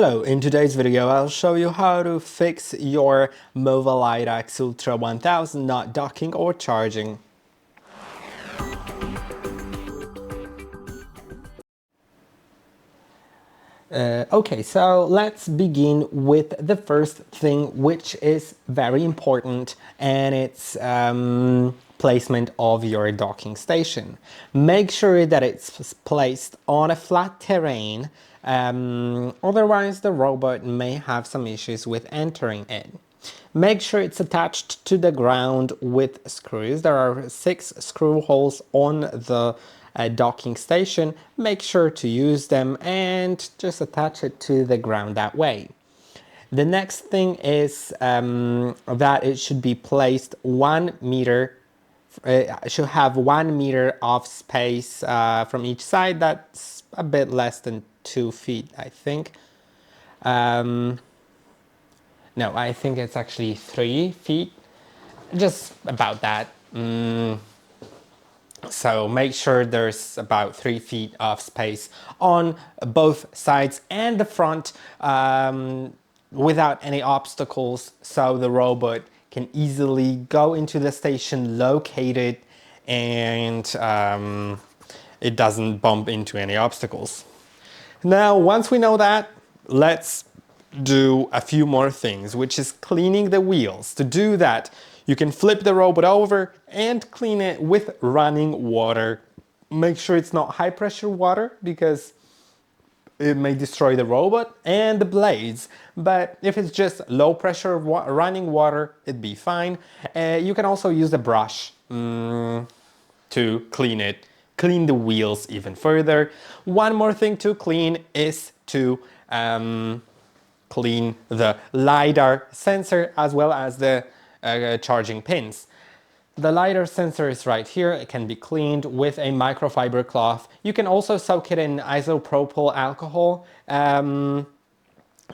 Hello, in today's video I'll show you how to fix your MOVA LiDAX Ultra 1000 not docking or charging. Okay, so let's begin with the first thing, which is very important, and it's placement of your docking station. Make sure that it's placed on a flat terrain, otherwise the robot may have some issues with entering it. Make sure it's attached to the ground with screws. There are 6 screw holes on the docking station. Make sure to use them and just attach it to the ground that way. The next thing is that it should be placed 1 meter. It should have 1 meter of space from each side. That's a bit less than 2 feet, I think. No, I think it's actually 3 feet, just about that. So make sure there's about 3 feet of space on both sides and the front without any obstacles, so the robot can easily go into the station, locate it, and it doesn't bump into any obstacles. Now, once we know that, let's do a few more things, which is cleaning the wheels. To do that, you can flip the robot over and clean it with running water. Make sure it's not high pressure water because it may destroy the robot and the blades, but if it's just low pressure running water, it'd be fine. You can also use a brush to clean the wheels even further. One more thing to clean is to clean the LiDAR sensor as well as the charging pins. The LiDAR sensor is right here. It can be cleaned with a microfiber cloth. You can also soak it in isopropyl alcohol.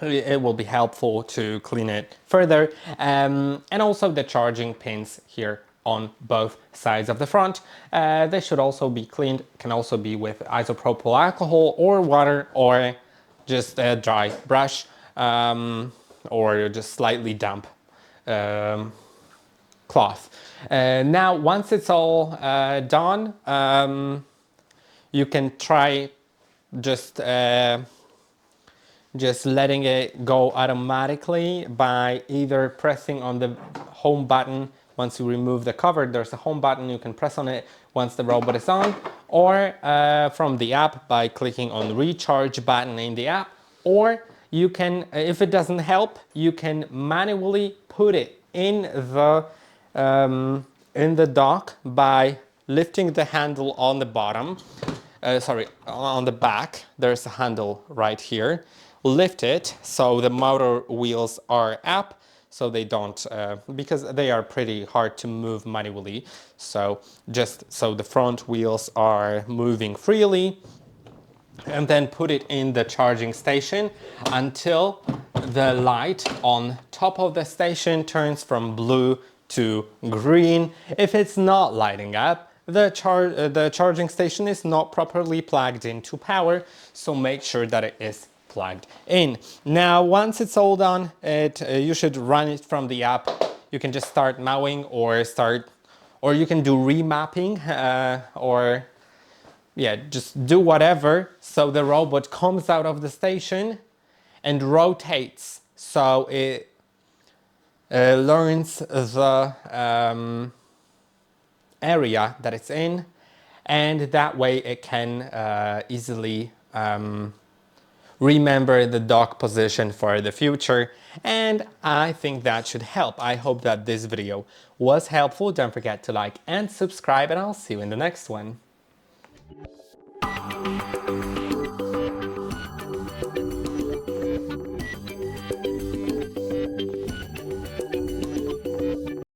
It will be helpful to clean it further. And also the charging pins here on both sides of the front. They should also be cleaned. Can also be with isopropyl alcohol or water, or just a dry brush, or just slightly damp cloth. Now, once it's all done, you can try just letting it go automatically by either pressing on the home button. Once you remove the cover, there's a home button. You can press on it once the robot is on, or from the app by clicking on the recharge button in the app, or you can, if it doesn't help, you can manually put it in the dock by lifting the handle on the bottom. On the back, there's a handle right here. Lift it so the motor wheels are up, so they don't, because they are pretty hard to move manually. So just so the front wheels are moving freely, and then put it in the charging station until the light on top of the station turns from blue to green. If it's not lighting up, the charging station is not properly plugged into power, so make sure that it is plugged in. Now, once it's all done, you should run it from the app. You can just start mowing or you can do remapping, or yeah, just do whatever, so the robot comes out of the station and rotates, so it learns the area that it's in, and that way it can easily remember the dock position for the future. And I think that should help. I hope that this video was helpful. Don't forget to like and subscribe, and I'll see you in the next one.